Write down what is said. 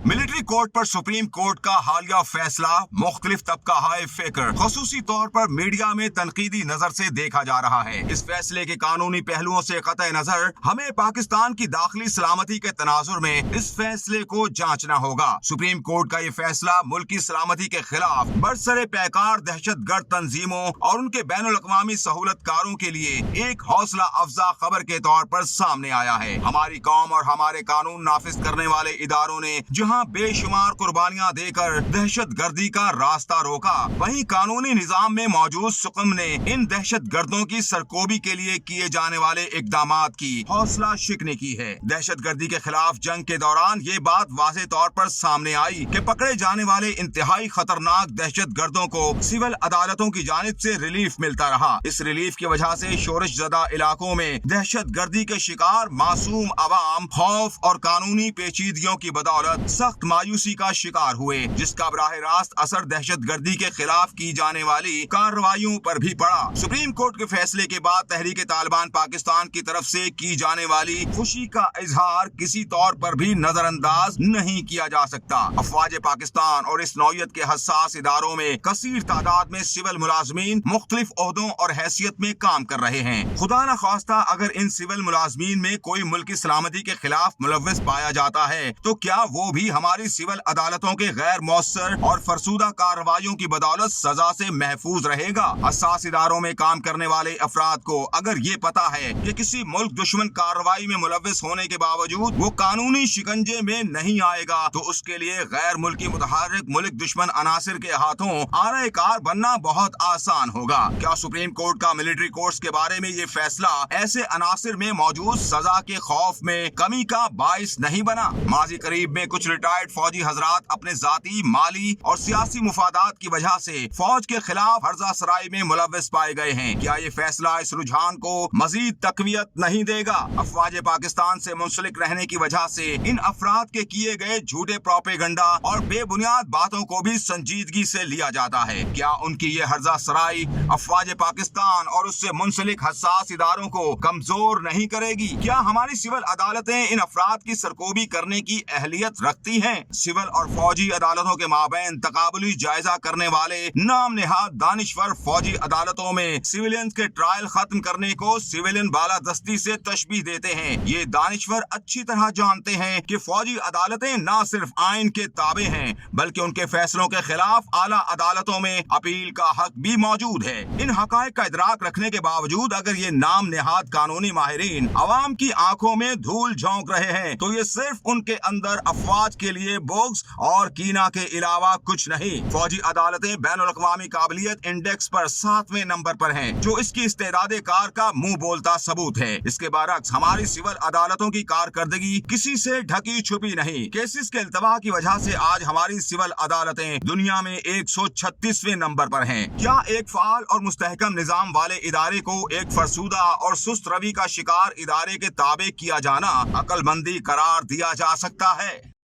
Military court पर supreme court का हालिया फैसला मुख्तलिफ तबका हाय फिक्र खसूसी तौर पर मीडिया में तनकीदी नजर से देखा जा रहा है। इस फैसले के कानूनी पहलुओं से कतई नजर हमें पाकिस्तान की दाखिली सलामती के तनाजुर में इस फैसले को जांचना होगा। सुप्रीम कोर्ट का ये फैसला मुल्क की सलामती के खिलाफ बरसरे पैकार दहशत गर्द तंजीमों और उनके बैनुल अक़वामी सहूलतकारों के लिए एक हौसला अफजा खबर के तौर पर सामने आया है। हमारी कौम और हमारे कानून नाफिज करने वाले इदारों ने जहां बेशुमार कुर्बानियां देकर दहशत गर्दी का रास्ता रोका, वहीं कानूनी निजाम में मौजूद सुकम ने इन दहशत गर्दों की सरकोबी के लिए किए जाने वाले इकदामात की हौसला शिकनी की है। दहशत गर्दी के खिलाफ जंग के दौरान ये बात वाज़ेह तौर पर सामने आई कि पकड़े जाने वाले इंतहाई खतरनाक दहशत गर्दों को सिविल अदालतों की जानिब से रिलीफ मिलता रहा। इस रिलीफ की वजह से शोरश ज़दा इलाकों में दहशत गर्दी के शिकार मासूम अवाम खौफ और कानूनी पेचीदगियों की बदौलत सख्त मायूसी का शिकार हुए, जिसका बराह रास्त असर दहशत गर्दी के खिलाफ की जाने वाली कार्रवाइयों पर भी पड़ा। सुप्रीम कोर्ट के फैसले के बाद तहरीक तालिबान पाकिस्तान की तरफ से की जाने वाली खुशी का इजहार किसी तौर पर भी नजरअंदाज नहीं किया जा सकता। अफवाज पाकिस्तान और इस नौयत के हसास इदारों में कसीर तादाद में सिविल मुलाजमीन मुख्तलिफ ओहदों और हैसियत में काम कर रहे हैं। खुदा न खास्ता अगर इन सिविल मुलाजमीन में कोई मुल्क की सलामती के खिलाफ मुलव्वस पाया जाता है तो क्या वो भी हमारी सिविल अदालतों के गैर मौसर और फरसूदा कार्रवाइयों की बदौलत सजा से महफूज रहेगा। हसास इदारों में काम करने वाले अफराद को अगर ये पता है कि किसी मुल्क दुश्मन कार्रवाई में मुलव्वस होने के बावजूद वो कानूनी शिकंजे में नहीं आएगा तो उसके लिए गैर मुल्की मुतहर्रिक मुल्क दुश्मन अनासिर के हाथों आरे कार बनना बहुत आसान होगा। क्या सुप्रीम कोर्ट का मिलिट्री कोर्ट्स के बारे में ये फैसला ऐसे अनासिर में मौजूद सजा के खौफ में कमी का बाइस नहीं बना? माजी करीब में कुछ रिटायर्ड फौजी हजरात अपने जाती माली और सियासी मुफादात की वजह से फौज के खिलाफ हर्जा सराई में मुलव्वस पाए गए हैं। क्या ये फैसला इस रुझान को मजीद तकवीत नहीं देगा? अफवाज पाकिस्तान से मुंसलिक रहने की वजह से इन अफराद के किए गए झूठे प्रोपेगंडा और बेबुनियाद बातों को भी संजीदगी से लिया जाता है। क्या उनकी ये हर्जा सराई अफवाज पाकिस्तान और उससे मुंसलिक हसास इदारों को कमजोर नहीं करेगी? क्या हमारी सिविल अदालतें इन अफराद की सरकोबी करने की अहलियत रखती हैं? सिविल और फौजी अदालतों के माबैन तकाबुली जायजा करने वाले नाम नेहाद दानिश्वर फौजी अदालतों में सिविलियन के ट्रायल खत्म करने को सिविलियन बालादस्ती से तशबीह देते हैं। ये दानिश्वर अच्छी तरह जानते हैं कि फौजी अदालतें न सिर्फ आइन के ताबे हैं बल्कि उनके फैसलों के खिलाफ आला अदालतों में अपील का हक भी मौजूद है। इन हकायक का इदराक रखने के बावजूद अगर ये नाम नेहाद कानूनी माहिरीन अवाम की आंखों में धूल झोंक रहे हैं तो ये सिर्फ उनके अंदर अफवाज के लिए बोग्स और कीना के अलावा कुछ नहीं। फौजी अदालतें बैनुल अक़वामी काबिलियत इंडेक्स पर 7वें नंबर पर हैं, जो इसकी इस्तेदादे कार का मुंह बोलता सबूत है। इसके बरअक्स हमारी सिविल अदालतों की कारकर्दगी किसी से ढकी छुपी नहीं। केसेस के इल्तवा की वजह से आज हमारी सिविल अदालतें दुनिया में 136वें नंबर पर हैं। क्या एक फाल और मुस्तहकम निजाम वाले इदारे को एक फरसूदा और सुस्त रवि का शिकार इदारे के ताबे किया जाना अक्लमंदी करार दिया जा सकता है?